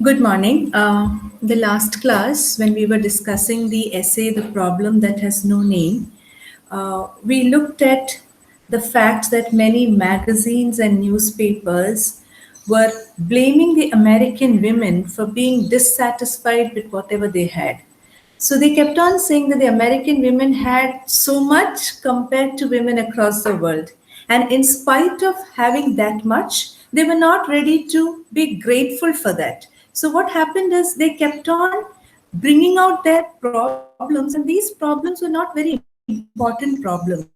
Good morning. The last class, when we were discussing the essay, The Problem That Has No Name, we looked at the fact that many magazines and newspapers were blaming the American women for being dissatisfied with whatever they had. So they kept on saying that the American women had so much compared to women across the world. And in spite of having that much, they were not ready to be grateful for that. So what happened is they kept on bringing out their problems, and these problems were not very important problems.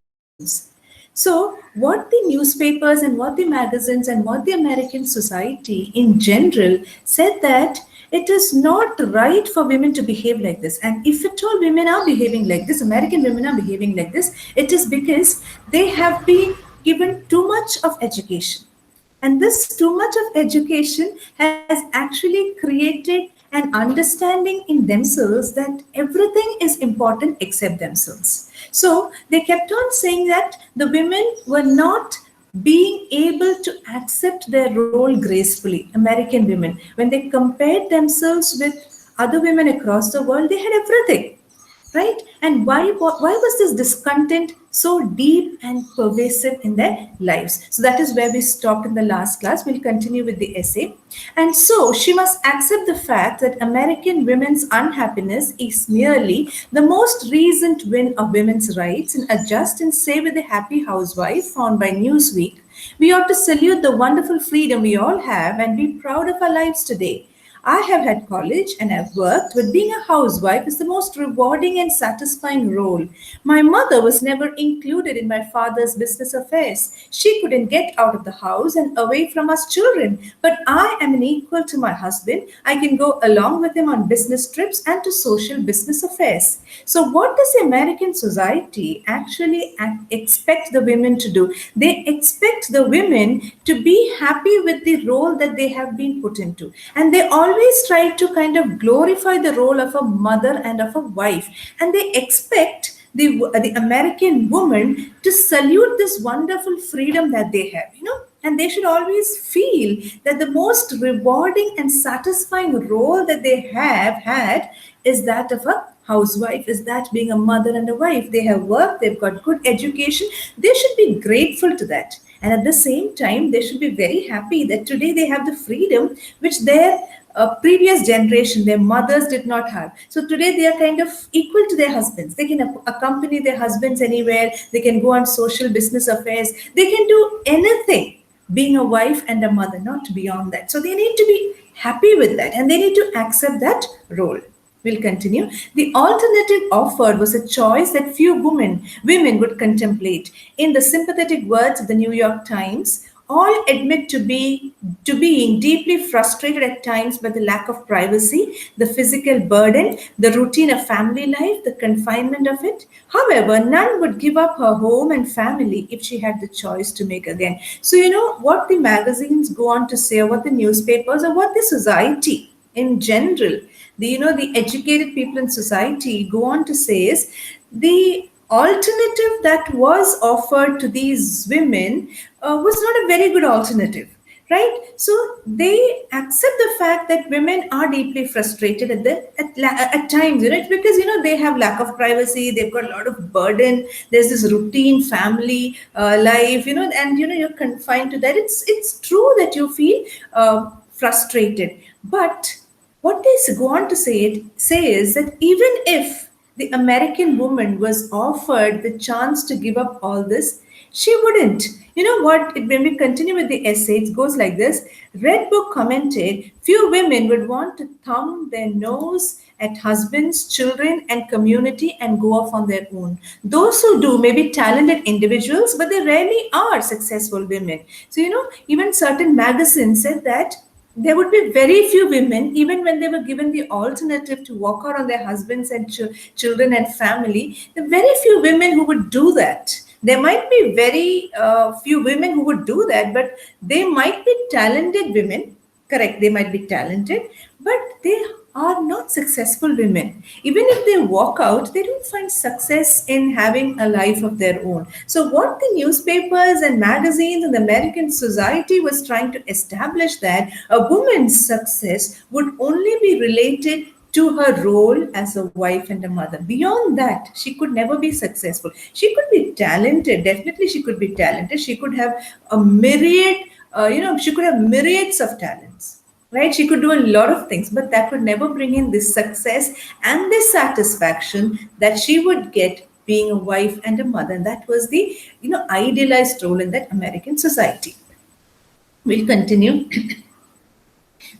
So, what the newspapers and what the magazines and what the American society in general said that it is not right for women to behave like this. And if at all women are behaving like this, American women are behaving like this, it is because they have been given too much of education. And this too much of education has actually created an understanding in themselves that everything is important except themselves. So they kept on saying that the women were not being able to accept their role gracefully. American women, when they compared themselves with other women across the world, they had everything, right? And why was this discontent so deep and pervasive in their lives? So that is where we stopped in the last class. We'll continue with the essay. And so she must accept the fact that American women's unhappiness is merely the most recent win of women's rights, and adjust and say with the happy housewife found by Newsweek, we ought to salute the wonderful freedom we all have and be proud of our lives today. I have had college and I've worked, but being a housewife is the most rewarding and satisfying role. My mother was never included in my father's business affairs. She couldn't get out of the house and away from us children, but I am an equal to my husband. I can go along with him on business trips and to social business affairs. So, what does the American society actually expect the women to do? They expect the women to be happy with the role that they have been put into. And they always try to kind of glorify the role of a mother and of a wife. And they expect the American woman to salute this wonderful freedom that they have, and they should always feel that the most rewarding and satisfying role that they have had is that of a housewife, is that being a mother and a wife. They have worked, they've got good education, they should be grateful to that. And at the same time, they should be very happy that today they have the freedom which their previous generation, their mothers did not have. So today they are kind of equal to their husbands. They can accompany their husbands anywhere. They can go on social business affairs. They can do anything being a wife and a mother, not beyond that. So they need to be happy with that and they need to accept that role. We'll continue. The alternative offered was a choice that few women would contemplate. In the sympathetic words of the New York Times, all admit to being deeply frustrated at times by the lack of privacy, the physical burden, the routine of family life, the confinement of it. However, none would give up her home and family if she had the choice to make again. So, what the magazines go on to say, or what the newspapers, or what the society in general, the educated people in society go on to say is the alternative that was offered to these women was not a very good alternative, right? So they accept the fact that women are deeply frustrated at times. It's because they have lack of privacy, they've got a lot of burden, there's this routine family life, and you're confined to that. It's true that you feel frustrated, but what they go on to say is that even if the American woman was offered the chance to give up all this, she wouldn't. You know what? When we continue with the essay, it goes like this. Red Book commented, few women would want to thumb their nose at husbands, children, and community and go off on their own. Those who do may be talented individuals, but they rarely are successful women. So, even certain magazines said that there would be very few women, even when they were given the alternative to walk out on their husbands and children and family, there are very few women who would do that. There might be very few women who would do that, but they might be talented women. Correct, they might be talented, but they are not successful women. Even if they walk out, they don't find success in having a life of their own. So, what the newspapers and magazines and the American society was trying to establish that a woman's success would only be related to her role as a wife and a mother. Beyond that, she could never be successful. She could be talented, definitely, she could be talented. She could have a myriad, she could have myriads of talents, right? She could do a lot of things, but that would never bring in this success and this satisfaction that she would get being a wife and a mother. And that was the, idealized role in that American society. We'll continue.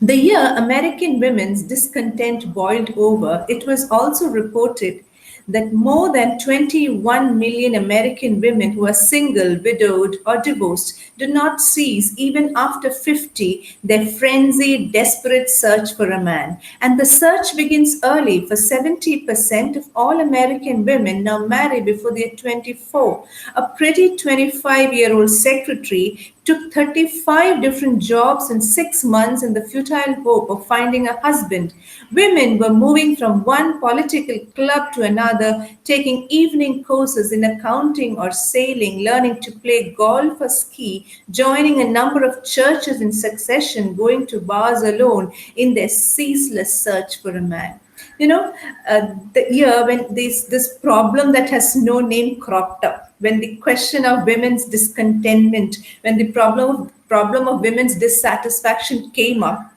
The year American women's discontent boiled over, it was also reported that more than 21 million American women who are single, widowed, or divorced do not cease, even after 50, their frenzied, desperate search for a man. And the search begins early, for 70% of all American women now marry before they are 24. A pretty 25-year-old secretary took 35 different jobs in 6 months in the futile hope of finding a husband. Women were moving from one political club to another, taking evening courses in accounting or sailing, learning to play golf or ski, joining a number of churches in succession, going to bars alone in their ceaseless search for a man. The year when this problem that has no name cropped up, when the question of women's discontentment, when the problem of women's dissatisfaction came up,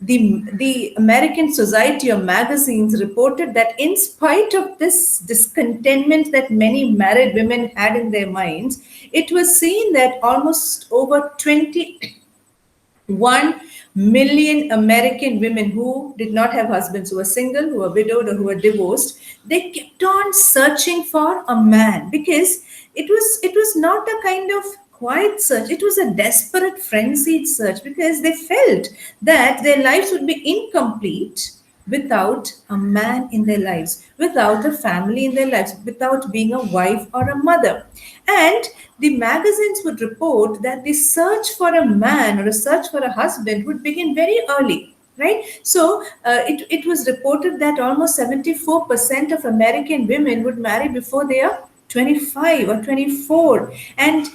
the American Society of Magazines reported that in spite of this discontentment that many married women had in their minds, it was seen that almost over 1 million American women who did not have husbands, who were single, who were widowed, or who were divorced, they kept on searching for a man, because it was not a kind of quiet search. It was a desperate, frenzied search, because they felt that their lives would be incomplete without a man in their lives, without a family in their lives, without being a wife or a mother. And the magazines would report that the search for a man or a search for a husband would begin very early. Right? So it was reported that almost 74% of American women would marry before they are 25 or 24. And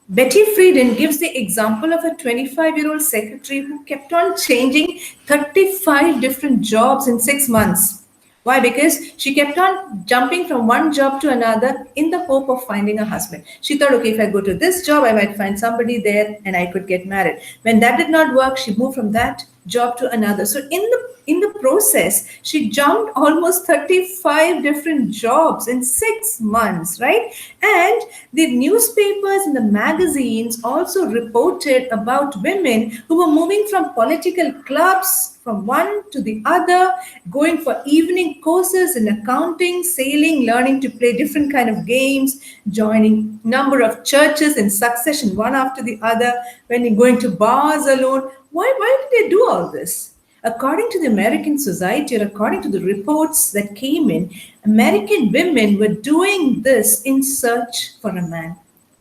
Betty Friedan gives the example of a 25-year-old secretary who kept on changing 35 different jobs in 6 months. Why? Because she kept on jumping from one job to another in the hope of finding a husband. She thought, okay, if I go to this job, I might find somebody there and I could get married. When that did not work, she moved from that job to another. So in the process, she jumped almost 35 different jobs in 6 months, right? And the newspapers and the magazines also reported about women who were moving from political clubs from one to the other, going for evening courses in accounting, sailing, learning to play different kind of games, joining number of churches in succession, one after the other, when going to bars alone. Why did they do all this? According to the American Society, or according to the reports that came in, American women were doing this in search for a man.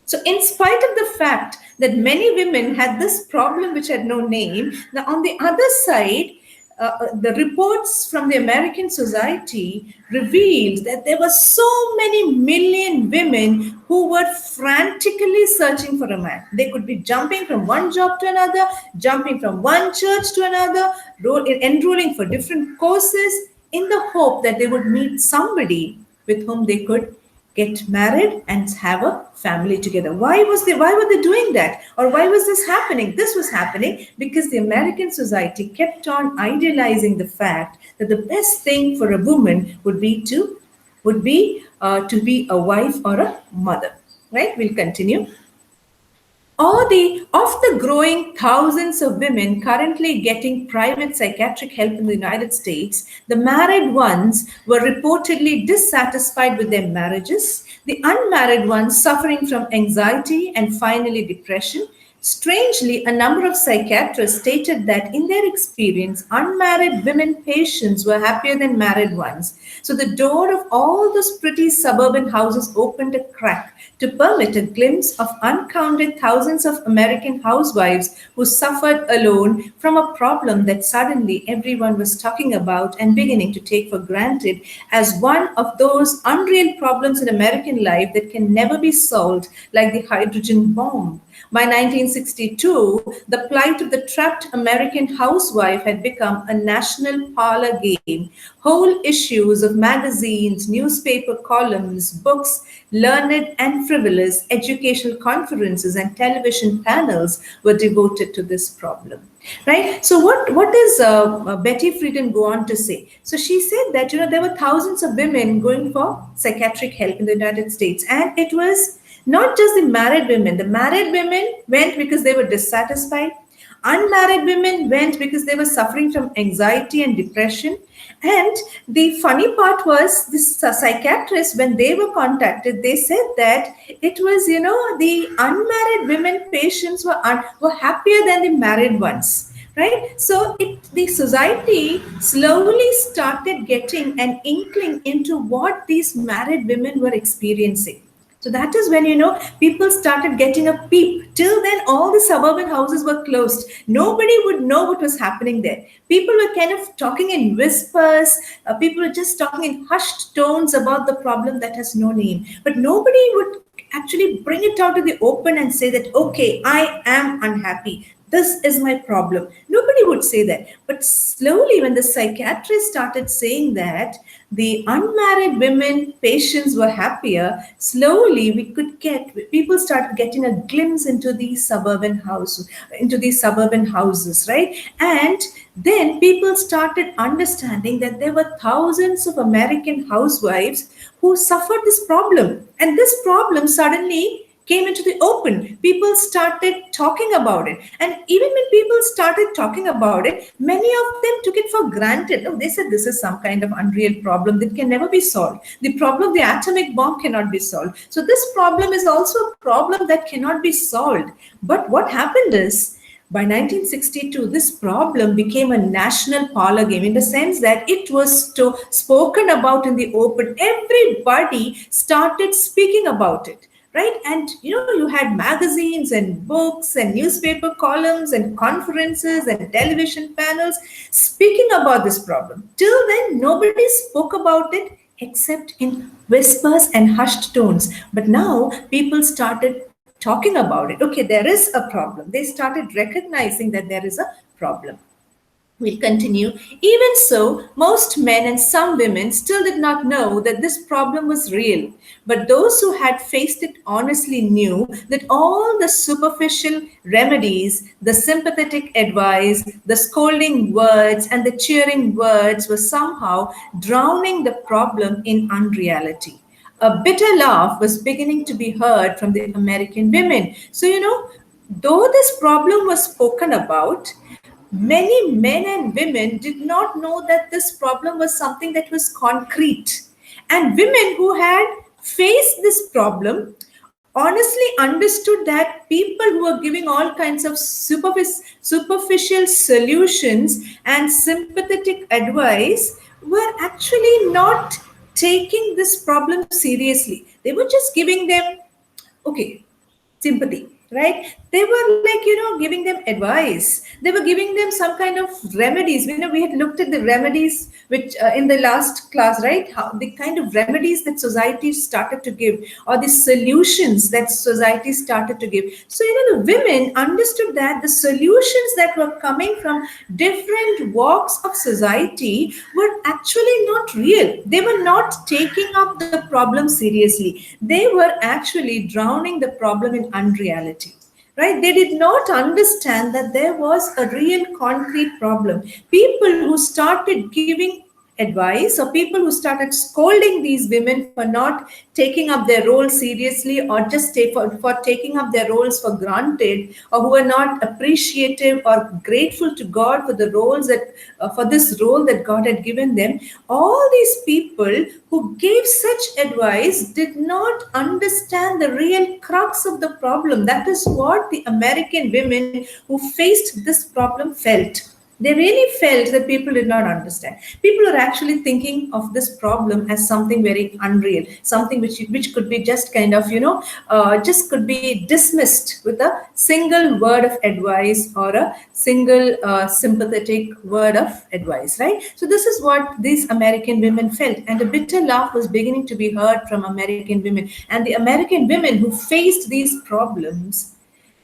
So, in spite of the fact that many women had this problem which had no name, now on the other side, the reports from the American Society revealed that there were so many million women who were frantically searching for a man. They could be jumping from one job to another, jumping from one church to another, enrolling for different courses in the hope that they would meet somebody with whom they could get married and have a family together. Why were they doing that? Or why was this happening? This was happening because the American society kept on idealizing the fact that the best thing for a woman would be to be a wife or a mother. Right? We'll continue. Of the growing thousands of women currently getting private psychiatric help in the United States, the married ones were reportedly dissatisfied with their marriages, the unmarried ones suffering from anxiety and finally depression. Strangely, a number of psychiatrists stated that in their experience, unmarried women patients were happier than married ones. So the door of all those pretty suburban houses opened a crack to permit a glimpse of uncounted thousands of American housewives who suffered alone from a problem that suddenly everyone was talking about and beginning to take for granted as one of those unreal problems in American life that can never be solved, like the hydrogen bomb. By 1962, the plight of the trapped American housewife had become a national parlor game. Whole issues of magazines, newspaper columns, books, learned and frivolous educational conferences, and television panels were devoted to this problem. Right. So what does Betty Friedan go on to say? So she said that there were thousands of women going for psychiatric help in the United States, and it was not just the married women. The married women went because they were dissatisfied. Unmarried women went because they were suffering from anxiety and depression. And the funny part was this psychiatrist, when they were contacted, they said that it was, the unmarried women patients were happier than the married ones. Right? So the society slowly started getting an inkling into what these married women were experiencing. So that is when, people started getting a peep. Till then, all the suburban houses were closed. Nobody would know what was happening there. People were kind of talking in whispers. People were just talking in hushed tones about the problem that has no name. But nobody would actually bring it out to the open and say that, okay, I am unhappy. This is my problem. Nobody would say that. But slowly, when the psychiatrist started saying that the unmarried women patients were happier, slowly people started getting a glimpse into these suburban houses, right? And then people started understanding that there were thousands of American housewives who suffered this problem. And this problem suddenly came into the open. People started talking about it. And even when people started talking about it, many of them took it for granted. Oh, they said this is some kind of unreal problem that can never be solved. The problem of the atomic bomb cannot be solved. So this problem is also a problem that cannot be solved. But what happened is, by 1962, this problem became a national parlor game in the sense that it was spoken about in the open. Everybody started speaking about it. Right. And, you had magazines and books and newspaper columns and conferences and television panels speaking about this problem. Till then, nobody spoke about it except in whispers and hushed tones. But now people started talking about it. Okay, there is a problem. They started recognizing that there is a problem. We'll continue. Even so, most men and some women still did not know that this problem was real. But those who had faced it honestly knew that all the superficial remedies, the sympathetic advice, the scolding words, and the cheering words were somehow drowning the problem in unreality. A bitter laugh was beginning to be heard from the American women. So, though this problem was spoken about, many men and women did not know that this problem was something that was concrete. And women who had faced this problem honestly understood that people who were giving all kinds of superficial solutions and sympathetic advice were actually not taking this problem seriously. They were just giving them, okay, sympathy, right? They were like, giving them advice. They were giving them some kind of remedies. We had looked at the remedies which in the last class, right? How the kind of remedies that society started to give, or the solutions that society started to give. So, the women understood that the solutions that were coming from different walks of society were actually not real. They were not taking up the problem seriously. They were actually drowning the problem in unreality. Right? They did not understand that there was a real concrete problem. People who started giving advice, or people who started scolding these women for not taking up their role seriously, or just for taking up their roles for granted, or who were not appreciative or grateful to God for the roles that for this role that God had given them. All these people who gave such advice did not understand the real crux of the problem. That is what the American women who faced this problem felt. They really felt that people did not understand. People are actually thinking of this problem as something very unreal, something which could be just kind of, just could be dismissed with a single word of advice or a single sympathetic word of advice, right? So this is what these American women felt, and a bitter laugh was beginning to be heard from American women. And the American women who faced these problems,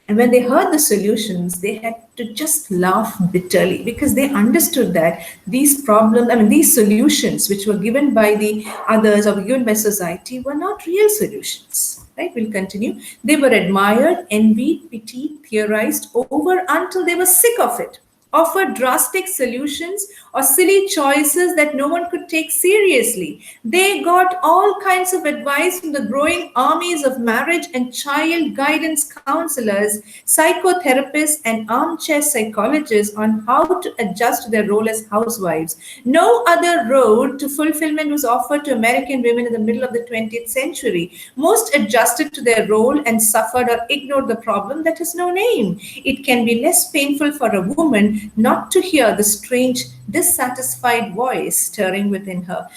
and when they heard the solutions, they had to just laugh bitterly because they understood that these problems, I mean, these solutions which were given by the others or given by society were not real solutions. Right? We'll continue. They were admired, envied, pitied, theorized over until they were sick of it, offered drastic solutions or silly choices that no one could take seriously. They got all kinds of advice from the growing armies of marriage and child guidance counselors, psychotherapists, and armchair psychologists on how to adjust to their role as housewives. No other road to fulfillment was offered to American women in the middle of the 20th century. Most adjusted to their role and suffered or ignored the problem that has no name. It can be less painful for a woman not to hear the strange, dissatisfied voice stirring within her.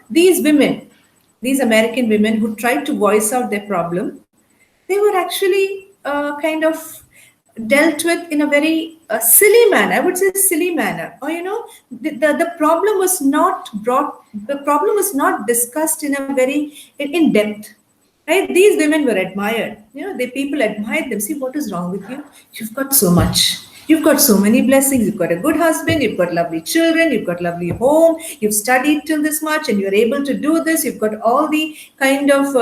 These women, these American women who tried to voice out their problem, they were actually kind of dealt with in a very silly manner. I would say silly manner. Or the problem was not brought. The problem was not discussed in a very in depth. Right? These women were admired. The people admired them. See, what is wrong with you? You've got so much. You've got so many blessings. You've got a good husband. You've got lovely children. You've got lovely home. You've studied till this much, and you're able to do this. You've got all the kind of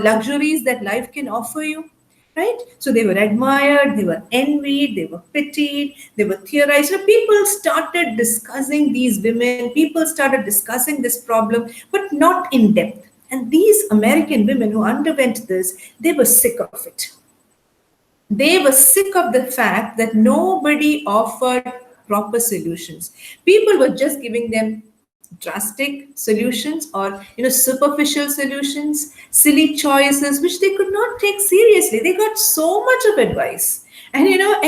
luxuries that life can offer you. Right? So they were admired, they were envied, they were pitied, they were theorized. So people started discussing these women, people started discussing this problem, but not in depth. And these American women who underwent this, they were sick of it. They were sick of the fact that nobody offered proper solutions. People were just giving them drastic solutions or superficial solutions, silly choices which they could not take seriously. They got so much of advice, and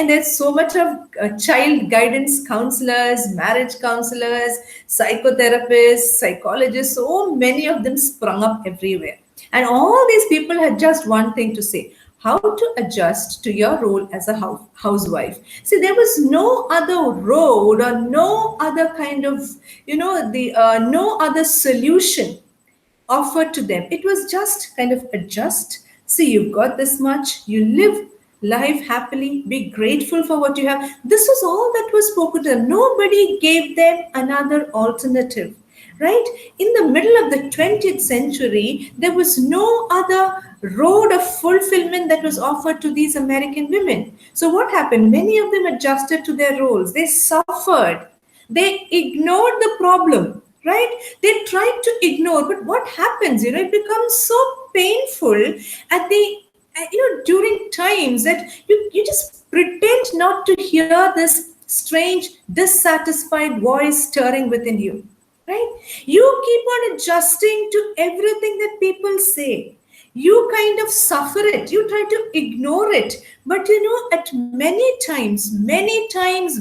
there's so much of child guidance counselors, marriage counselors, psychotherapists, psychologists. So many of them sprung up everywhere, and all these people had just one thing to say: how to adjust to your role as a housewife. See, there was no other road or no other kind of, no other solution offered to them. It was just kind of adjust. See, you've got this much, you live life happily, be grateful for what you have. This was all that was spoken to them. Nobody gave them another alternative. Right? In the middle of the 20th century, there was no other road of fulfillment that was offered to these American women. So what happened? Many of them adjusted to their roles. They suffered. They ignored the problem. Right? They tried to ignore, but what happens? It becomes so painful at the during times that you just pretend not to hear this strange, dissatisfied voice stirring within you. Right? You keep on adjusting to everything that people say. You kind of suffer it. You try to ignore it. But at many times,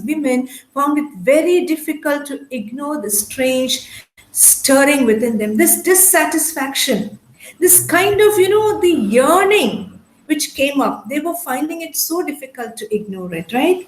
women found it very difficult to ignore the strange stirring within them, this dissatisfaction, this kind of, the yearning which came up. They were finding it so difficult to ignore it, right?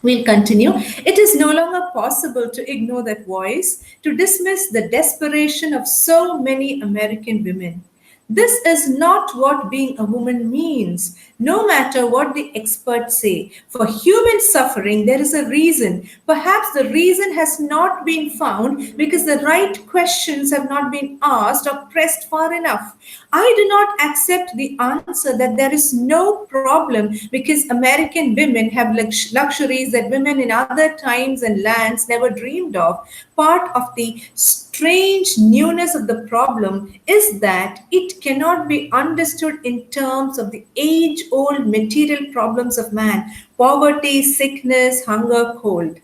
We'll continue. It is no longer possible to ignore that voice, to dismiss the desperation of so many American women. This is not what being a woman means, no matter what the experts say. For human suffering, there is a reason. Perhaps the reason has not been found because the right questions have not been asked or pressed far enough. I do not accept the answer that there is no problem because American women have luxuries that women in other times and lands never dreamed of. Part of the strange newness of the problem is that it cannot be understood in terms of the age-old material problems of man: poverty, sickness, hunger, cold.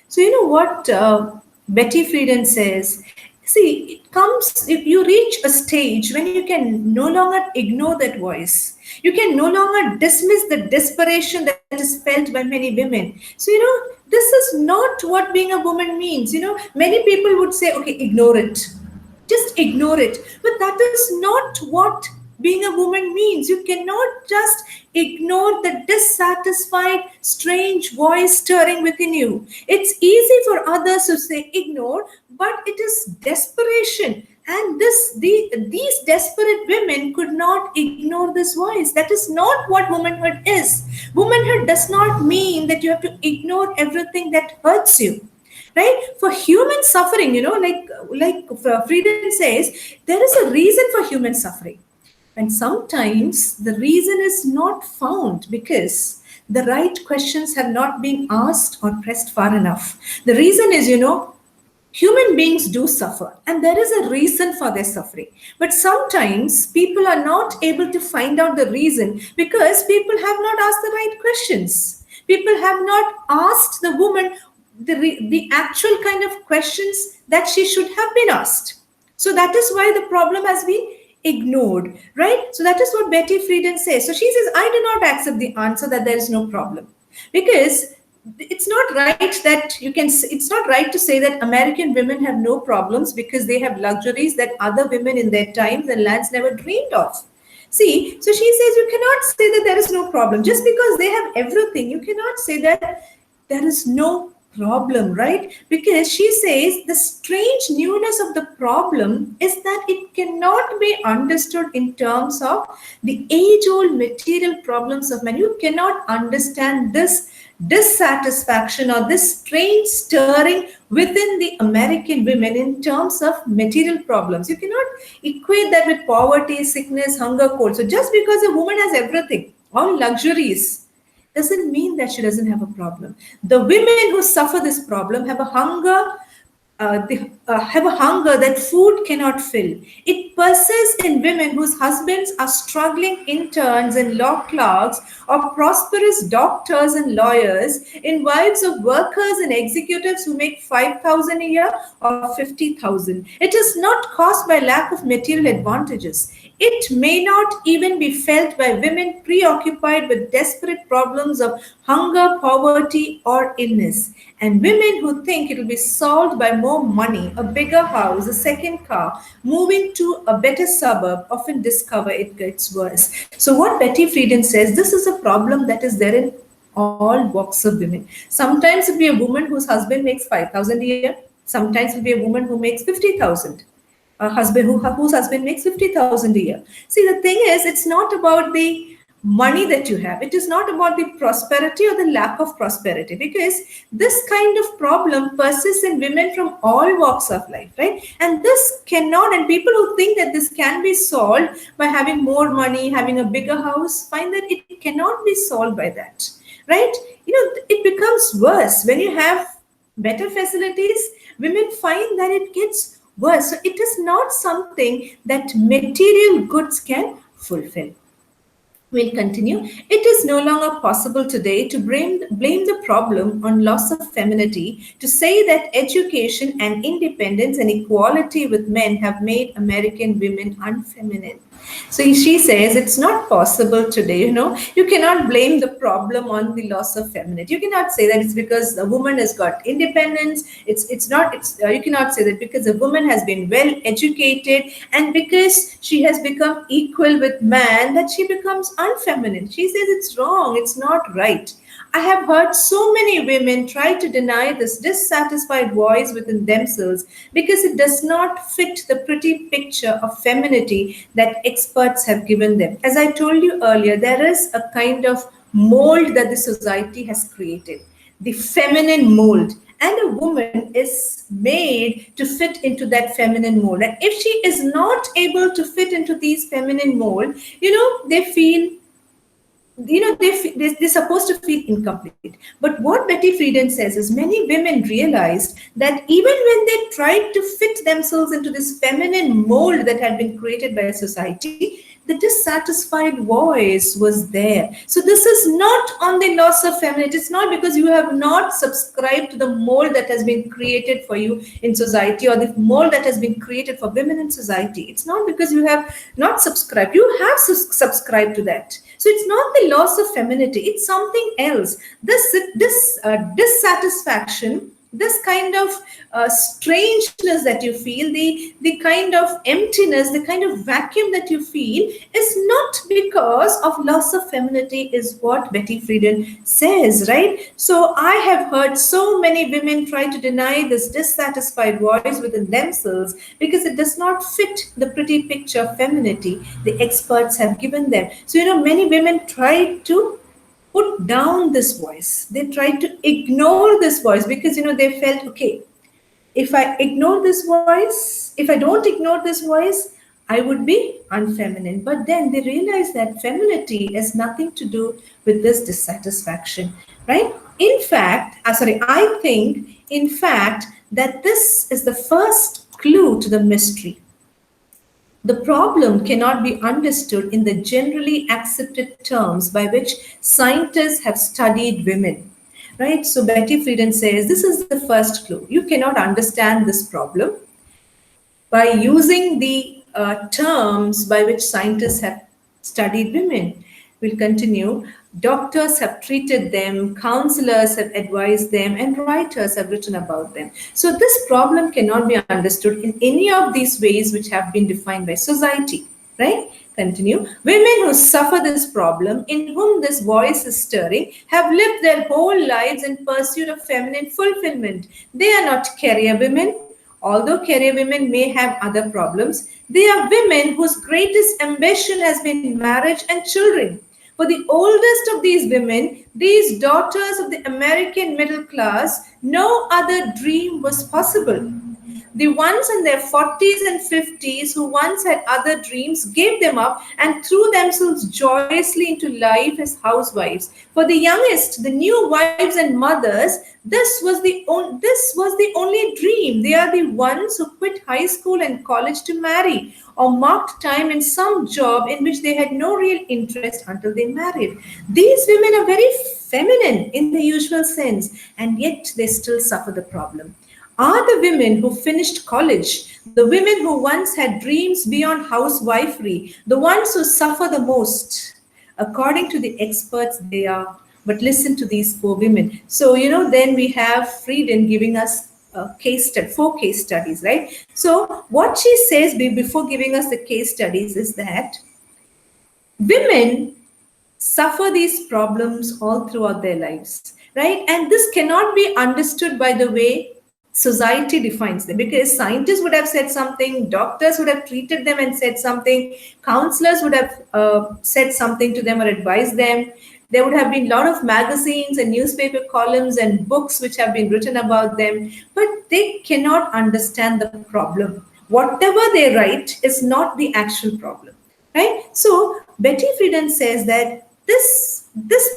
So you know what Betty Friedan says? See, it comes, if you reach a stage when you can no longer ignore that voice. You can no longer dismiss the desperation that is felt by many women. So, this is not what being a woman means. Many people would say, okay, ignore it. Just ignore it. But that is not what being a woman means. You cannot just ignore the dissatisfied, strange voice stirring within you. It's easy for others to say ignore, but it is desperation. And these desperate women could not ignore this voice. That is not what womanhood is. Womanhood does not mean that you have to ignore everything that hurts you, right? For human suffering, like Frieden says, there is a reason for human suffering, and sometimes the reason is not found because the right questions have not been asked or pressed far enough. The reason is, human beings do suffer, and there is a reason for their suffering. But sometimes people are not able to find out the reason because people have not asked the right questions. People have not asked the woman the actual kind of questions that she should have been asked. So that is why the problem has been ignored, right? So that is what Betty Friedan says. So she says, I do not accept the answer that there is no problem, because it's not right that it's not right to say that American women have no problems because they have luxuries that other women in their times and lands never dreamed of. See, so she says you cannot say that there is no problem. Just because they have everything, you cannot say that there is no problem, right? Because she says the strange newness of the problem is that it cannot be understood in terms of the age-old material problems of men. You cannot understand this dissatisfaction or this strange stirring within the American women in terms of material problems. You cannot equate that with poverty, sickness, hunger, cold. So just because a woman has everything, all luxuries, doesn't mean that she doesn't have a problem. The women who suffer this problem have a hunger. They have a hunger that food cannot fill. It persists in women whose husbands are struggling interns and law clerks, or prosperous doctors and lawyers, in wives of workers and executives who make 5,000 a year or 50,000. It is not caused by lack of material advantages. It may not even be felt by women preoccupied with desperate problems of hunger, poverty, or illness. And women who think it will be solved by more money, a bigger house, a second car, moving to a better suburb, often discover it gets worse. So, what Betty Friedan says, this is a problem that is there in all walks of women. Sometimes it will be a woman whose husband makes 5,000 a year. Sometimes it will be a woman who makes 50,000, a husband whose husband makes 50,000 a year. See, the thing is, it's not about the money that you have. It is not about the prosperity or the lack of prosperity, because this kind of problem persists in women from all walks of life, right? And this cannot, and people who think that this can be solved by having more money, having a bigger house, find that it cannot be solved by that, right? It becomes worse when you have better facilities. Women find that it gets worse. So it is not something that material goods can fulfill. We'll continue. It is no longer possible today to blame the problem on loss of femininity, to say that education and independence and equality with men have made American women unfeminine. So she says it's not possible today. You cannot blame the problem on the loss of femininity. You cannot say that it's because a woman has got independence. You cannot say that because a woman has been well educated and because she has become equal with man that she becomes unfeminine. She says it's wrong. It's not right. I have heard so many women try to deny this dissatisfied voice within themselves because it does not fit the pretty picture of femininity that experts have given them. As I told you earlier, there is a kind of mold that the society has created, the feminine mold. And a woman is made to fit into that feminine mold. And if she is not able to fit into these feminine mold, they feel they're supposed to feel incomplete. But what Betty Friedan says is many women realized that even when they tried to fit themselves into this feminine mold that had been created by society, the dissatisfied voice was there. So this is not on the loss of femininity. It's not because you have not subscribed to the mold that has been created for you in society, or the mold that has been created for women in society. It's not because you have not subscribed. You have subscribed to that. So it's not the loss of femininity. It's something else. This dissatisfaction, this kind of strangeness that you feel, the kind of emptiness, the kind of vacuum that you feel, is not because of loss of femininity, is what Betty Friedan says, right? So I have heard so many women try to deny this dissatisfied voice within themselves because it does not fit the pretty picture of femininity the experts have given them. So, many women try to put down this voice. They tried to ignore this voice because they felt, okay, if I ignore this voice, if I don't ignore this voice, I would be unfeminine. But then they realized that femininity has nothing to do with this dissatisfaction, right? In fact, I think, in fact, that this is the first clue to the mystery. The problem cannot be understood in the generally accepted terms by which scientists have studied women. Right? So Betty Friedan says this is the first clue. You cannot understand this problem by using the terms by which scientists have studied women. We'll continue. Doctors have treated them, counselors have advised them, and writers have written about them. So this problem cannot be understood in any of these ways which have been defined by society, right? Continue. Women who suffer this problem, in whom this voice is stirring, have lived their whole lives in pursuit of feminine fulfillment. They are not career women. Although career women may have other problems, they are women whose greatest ambition has been marriage and children. For the oldest of these women, these daughters of the American middle class, no other dream was possible. The ones in their 40s and 50s who once had other dreams gave them up and threw themselves joyously into life as housewives. For the youngest, the new wives and mothers, this was the only dream. They are the ones who quit high school and college to marry, or marked time in some job in which they had no real interest until they married. These women are very feminine in the usual sense, and yet they still suffer the problem. Are the women who finished college, the women who once had dreams beyond housewifery, the ones who suffer the most? According to the experts, they are. But listen to these four women. So, then we have Friedan giving us four case studies, right? So what she says before giving us the case studies is that women suffer these problems all throughout their lives, right? And this cannot be understood by the way society defines them, because scientists would have said something, doctors would have treated them and said something, counselors would have said something to them or advised them. There would have been a lot of magazines and newspaper columns and books which have been written about them, but they cannot understand the problem. Whatever they write is not the actual problem, right? So Betty Friedan says that this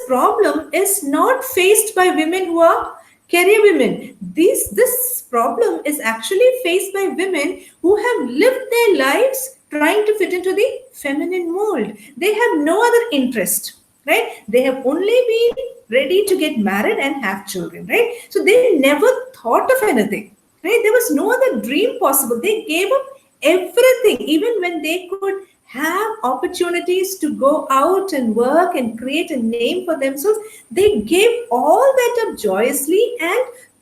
problem is not faced by women who are career women. This problem is actually faced by women who have lived their lives trying to fit into the feminine mold. They have no other interest, right? They have only been ready to get married and have children, right? So they never thought of anything, right? There was no other dream possible. They gave up everything, even when they could have opportunities to go out and work and create a name for themselves. They gave all that up joyously and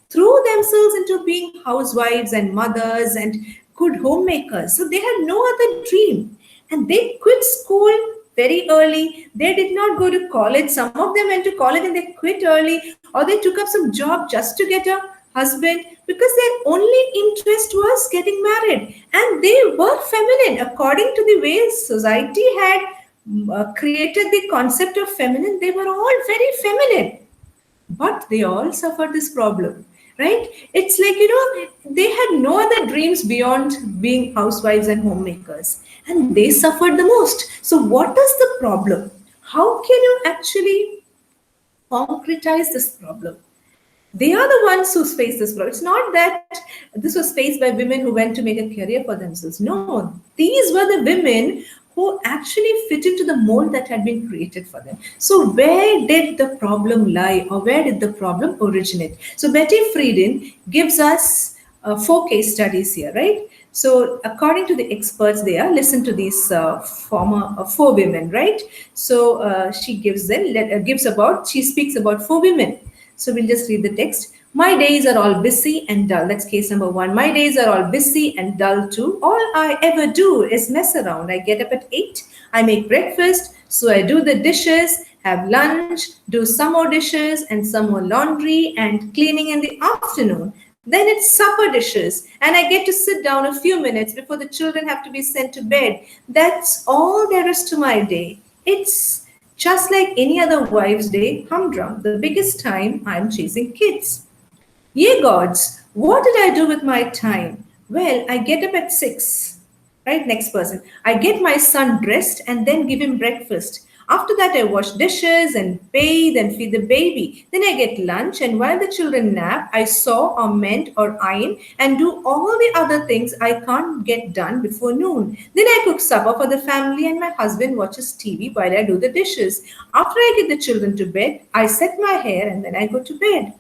threw themselves into being housewives and mothers and good homemakers. So they had no other dream. And they quit school very early. They did not go to college. Some of them went to college and they quit early, or they took up some job just to get a husband, because their only interest was getting married. And they were feminine. According to the way society had created the concept of feminine, they were all very feminine. But they all suffered this problem, right? It's like, they had no other dreams beyond being housewives and homemakers. And they suffered the most. So what is the problem? How can you actually concretize this problem? They are the ones who face this problem. It's not that this was faced by women who went to make a career for themselves. No, these were the women who actually fit into the mold that had been created for them. So, where did the problem lie, or where did the problem originate? So, Betty Friedan gives us four case studies here, right? So, according to the experts, there, listen to these four women, right? So, she gives them she speaks about four women. So we'll just read the text. My days are all busy and dull. That's case number one. My days are all busy and dull too. All I ever do is mess around. I get up at 8, I make breakfast, so I do the dishes, have lunch, do some more dishes and some more laundry and cleaning in the afternoon. Then it's supper dishes, and I get to sit down a few minutes before the children have to be sent to bed. That's all there is to my day. It's just like any other wife's day, humdrum. The biggest time I'm chasing kids. Ye gods, what did I do with my time? Well, I get up at 6. Right, next person. I get my son dressed and then give him breakfast. After that, I wash dishes and bathe and feed the baby. Then I get lunch, and while the children nap, I sew or mend or iron and do all the other things I can't get done before noon. Then I cook supper for the family, and my husband watches TV while I do the dishes. After I get the children to bed, I set my hair and then I go to bed.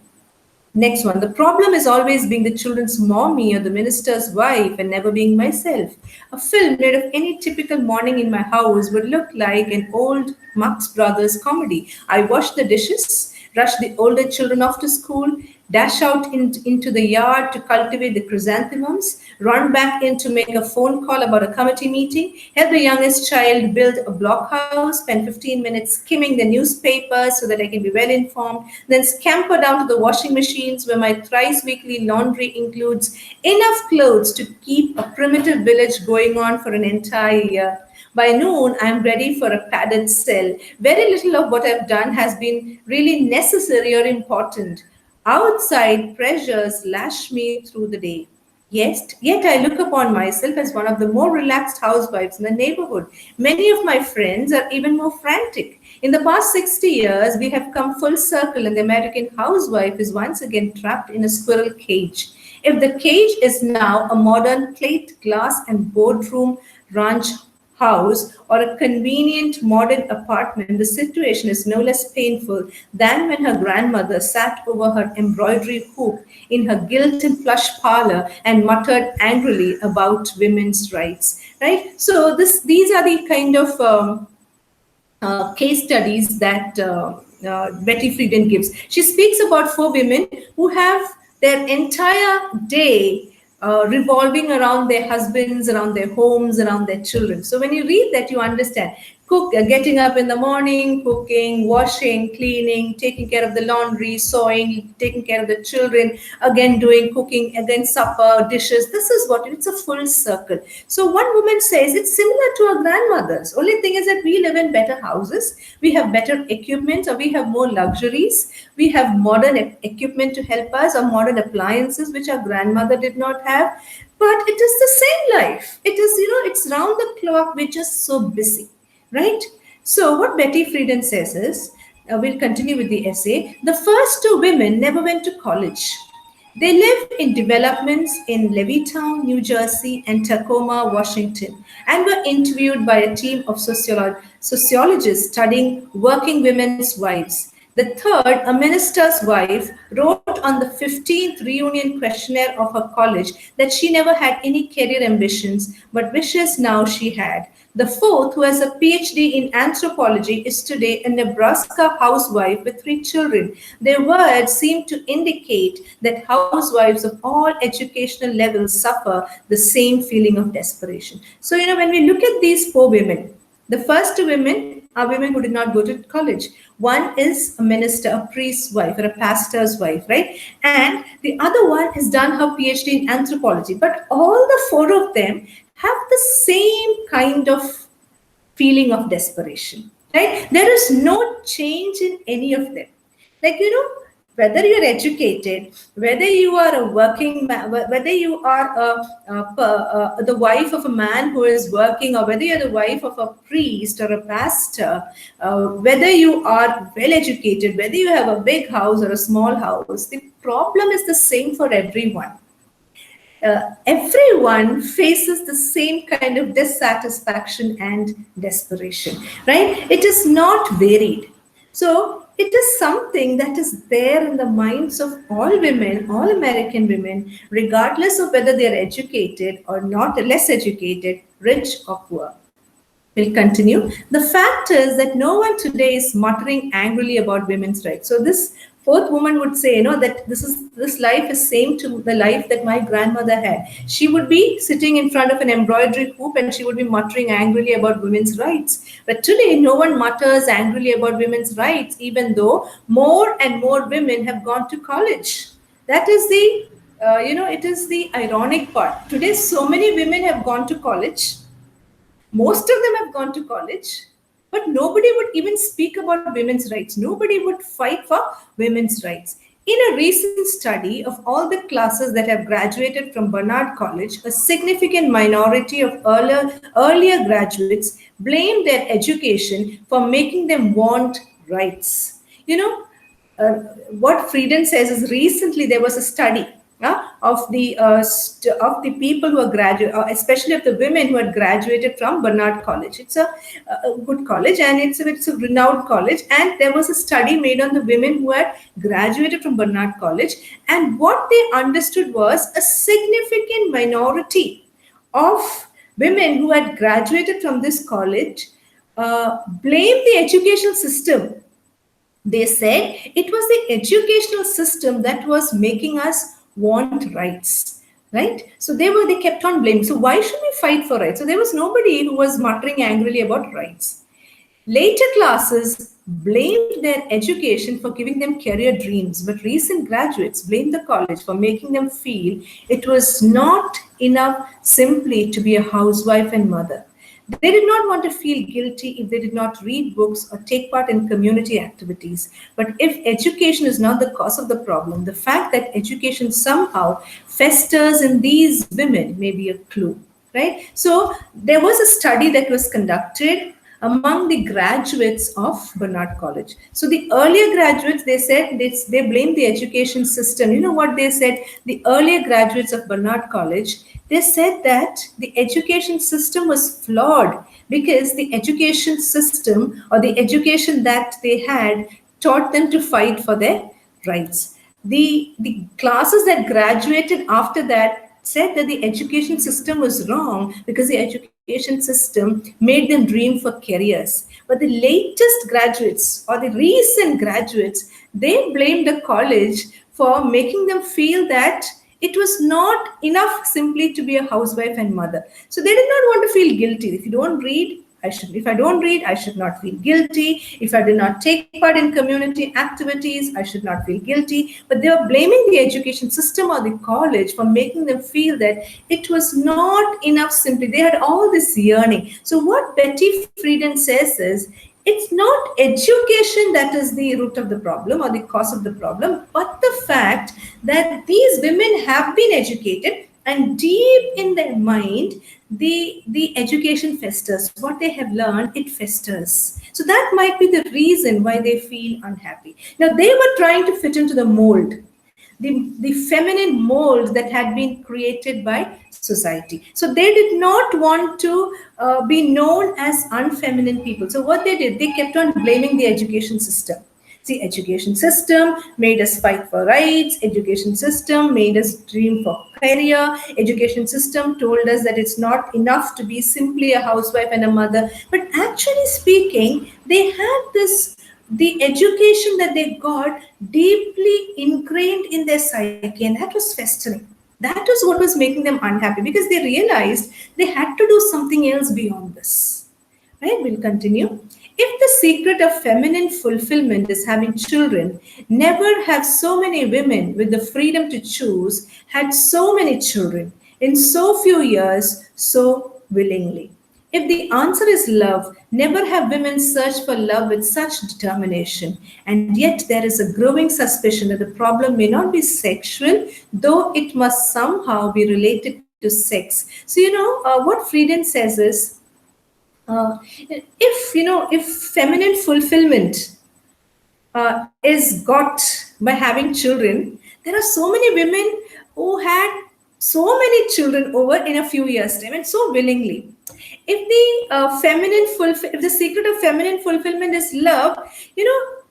Next one. The problem is always being the children's mommy or the minister's wife and never being myself. A film made of any typical morning in my house would look like an old Marx Brothers comedy. I wash the dishes, rush the older children off to school, dash out into the yard to cultivate the chrysanthemums, run back in to make a phone call about a committee meeting, help the youngest child build a blockhouse, spend 15 minutes skimming the newspaper so that I can be well informed, then scamper down to the washing machines where my thrice weekly laundry includes enough clothes to keep a primitive village going on for an entire year. By noon, I'm ready for a padded cell. Very little of what I've done has been really necessary or important. Outside pressures lash me through the day. Yet I look upon myself as one of the more relaxed housewives in the neighborhood. Many of my friends are even more frantic. In the past 60 years, we have come full circle, and the American housewife is once again trapped in a squirrel cage. If the cage is now a modern plate, glass, and boardroom ranch house or a convenient modern apartment, the situation is no less painful than when her grandmother sat over her embroidery hoop in her gilt and plush parlor and muttered angrily about women's rights. Right? So these are the kind of case studies that Betty Friedan gives. She speaks about four women who have their entire day revolving around their husbands, around their homes, around their children. So when you read that, you understand. Getting up in the morning, cooking, washing, cleaning, taking care of the laundry, sewing, taking care of the children, again doing cooking, again supper, dishes. This is what it's a full circle. So one woman says it's similar to our grandmothers. Only thing is that we live in better houses, we have better equipment, or we have more luxuries, we have modern equipment to help us, or modern appliances which our grandmother did not have. But it is the same life. It is, it's round the clock. We're just so busy. Right? So, what Betty Friedan says is, we'll continue with the essay. The first two women never went to college. They lived in developments in Levittown, New Jersey, and Tacoma, Washington, and were interviewed by a team of sociologists studying working women's wives. The third, a minister's wife, wrote on the 15th reunion questionnaire of her college that she never had any career ambitions, but wishes now she had. The fourth, who has a PhD in anthropology, is today a Nebraska housewife with 3 children. Their words seem to indicate that housewives of all educational levels suffer the same feeling of desperation. So, when we look at these 4 women, the first 2 women are women who did not go to college. One is a minister, a priest's wife, or a pastor's wife, right? And the other one has done her PhD in anthropology. But all the 4 of them have the same kind of feeling of desperation, right? There is no change in any of them. Like, whether you're educated, whether you are a working man, whether you are the wife of a man who is working, or whether you're the wife of a priest or a pastor, whether you are well educated, whether you have a big house or a small house, the problem is the same for everyone. everyone faces the same kind of dissatisfaction and desperation, right? It is not varied. So it is something that is there in the minds of all women, all American women, regardless of whether they are educated or not, less educated, rich or poor. We'll continue. The fact is that no one today is muttering angrily about women's rights. So this fourth woman would say, that this life is same to the life that my grandmother had. She would be sitting in front of an embroidery hoop and she would be muttering angrily about women's rights. But today, no one mutters angrily about women's rights, even though more and more women have gone to college. That is it is the ironic part. Today, so many women have gone to college. Most of them have gone to college, but nobody would even speak about women's rights. Nobody would fight for women's rights. In a recent study of all the classes that have graduated from Barnard College, a significant minority of earlier graduates blamed their education for making them want rights. What Frieden says is recently there was a study of the people who are graduate, especially of the women who had graduated from Barnard College. It's a good college and it's a renowned college. And there was a study made on the women who had graduated from Barnard College, and what they understood was a significant minority of women who had graduated from this college blamed the educational system. They said it was the educational system that was making us want rights, right? So they kept on blaming. So why should we fight for rights? So there was nobody who was muttering angrily about rights. Later classes blamed their education for giving them career dreams, but recent graduates blamed the college for making them feel it was not enough simply to be a housewife and mother. They did not want to feel guilty if they did not read books or take part in community activities. But if education is not the cause of the problem, the fact that education somehow festers in these women may be a clue, right? So there was a study that was conducted among the graduates of Barnard College. So the earlier graduates, they said they blamed the education system. You know what they said? The earlier graduates of Barnard College, they said that the education system was flawed because the education system or the education that they had taught them to fight for their rights. The classes that graduated after that said that the education system was wrong because the education system made them dream for careers. But the latest graduates or the recent graduates, they blamed the college for making them feel that it was not enough simply to be a housewife and mother. So they did not want to feel guilty. If you don't read, if I don't read, I should not feel guilty. If I did not take part in community activities, I should not feel guilty. But they were blaming the education system or the college for making them feel that it was not enough simply. They had all this yearning. So what Betty Friedan says is, it's not education that is the root of the problem or the cause of the problem, but the fact that these women have been educated and deep in their mind, the education festers. What they have learned, it festers. So that might be the reason why they feel unhappy. Now, they were trying to fit into the mold, the feminine mold that had been created by society. So they did not want to be known as unfeminine people. So what they did, they kept on blaming the education system. See, education system made us fight for rights. Education system made us dream for career. Education system told us that it's not enough to be simply a housewife and a mother. But actually speaking, they had the education that they got deeply ingrained in their psyche, and that was festering. That was what was making them unhappy because they realized they had to do something else beyond this. Right? We'll continue. If the secret of feminine fulfillment is having children, never have so many women with the freedom to choose had so many children in so few years so willingly. If the answer is love, never have women searched for love with such determination. And yet there is a growing suspicion that the problem may not be sexual, though it must somehow be related to sex. So, what Frieden says is, if feminine fulfillment is got by having children, there are so many women who had so many children over in a few years' time, and so willingly. If the if the secret of feminine fulfillment is love,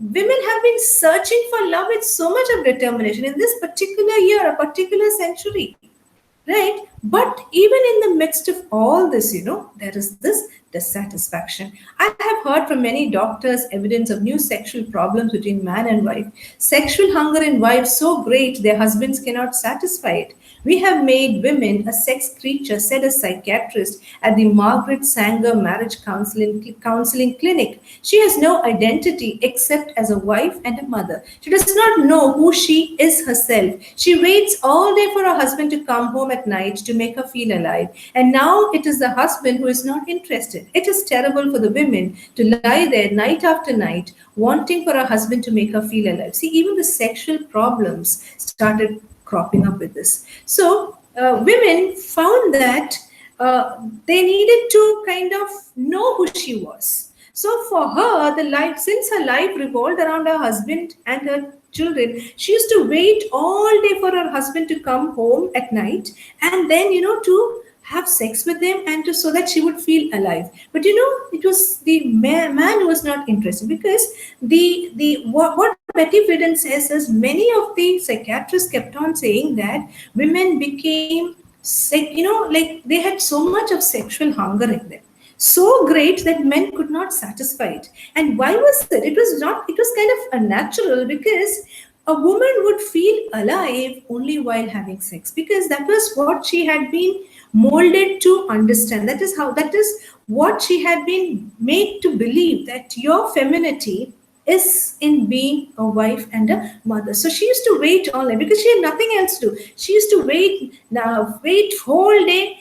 women have been searching for love with so much of determination in this particular year, a particular century, right? But even in the midst of all this, there is this dissatisfaction. I have heard from many doctors evidence of new sexual problems between man and wife. Sexual hunger in wives so great their husbands cannot satisfy it. We have made women a sex creature, said a psychiatrist at the Margaret Sanger Marriage Counseling Clinic. She has no identity except as a wife and a mother. She does not know who she is herself. She waits all day for her husband to come home at night to make her feel alive. And now it is the husband who is not interested. It is terrible for the women to lie there night after night, wanting for her husband to make her feel alive. See, even the sexual problems started cropping up with this. So, women found that they needed to kind of know who she was. So for her, since her life revolved around her husband and her children, she used to wait all day for her husband to come home at night, and then to have sex with him, and so that she would feel alive. But it was the man who was not interested, because what Betty Friedan says is, many of the psychiatrists kept on saying that women became sick, like they had so much of sexual hunger in them, so great that men could not satisfy it. And why was it? It was kind of unnatural, because a woman would feel alive only while having sex, because that was what she had been molded to understand. That is what she had been made to believe, that your femininity is in being a wife and a mother. So she used to wait all night because she had nothing else to do. She used to wait whole day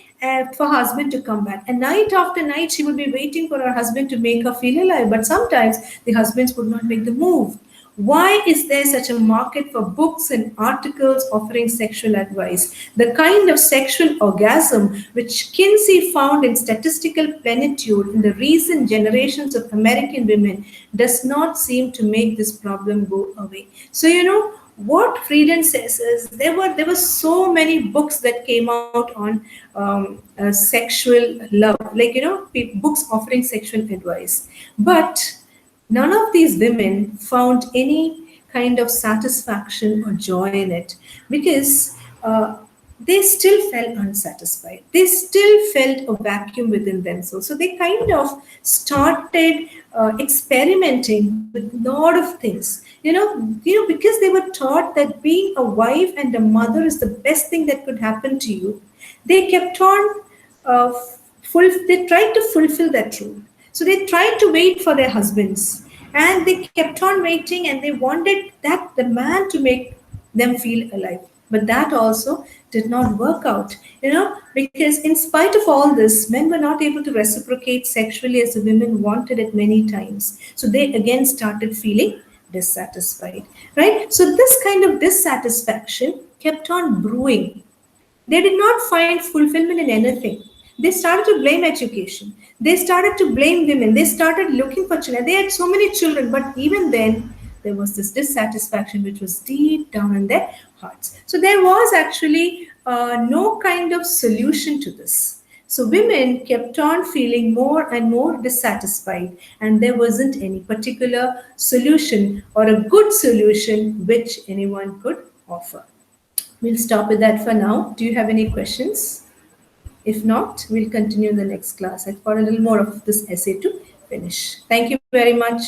for her husband to come back. And night after night, she would be waiting for her husband to make her feel alive. But sometimes the husbands would not make the move. Why is there such a market for books and articles offering sexual advice? The kind of sexual orgasm which Kinsey found in statistical plenitude in the recent generations of American women does not seem to make this problem go away. So, what Friedan says is, there were so many books that came out on sexual love, like books offering sexual advice, but none of these women found any kind of satisfaction or joy in it, because they still felt unsatisfied. They still felt a vacuum within themselves. So they kind of started experimenting with a lot of things. Because they were taught that being a wife and a mother is the best thing that could happen to you. They kept on they tried to fulfill that role. So they tried to wait for their husbands, and they kept on waiting, and they wanted that the man to make them feel alive. But that also did not work out, because in spite of all this, men were not able to reciprocate sexually as the women wanted it many times. So they again started feeling dissatisfied, right? So this kind of dissatisfaction kept on brewing. They did not find fulfillment in anything. They started to blame education. They started to blame women. They started looking for children. They had so many children, but even then, there was this dissatisfaction which was deep down in their hearts. So there was actually no kind of solution to this. So women kept on feeling more and more dissatisfied, and there wasn't any particular solution or a good solution which anyone could offer. We'll stop with that for now. Do you have any questions? If not, we'll continue in the next class. I've got a little more of this essay to finish. Thank you very much.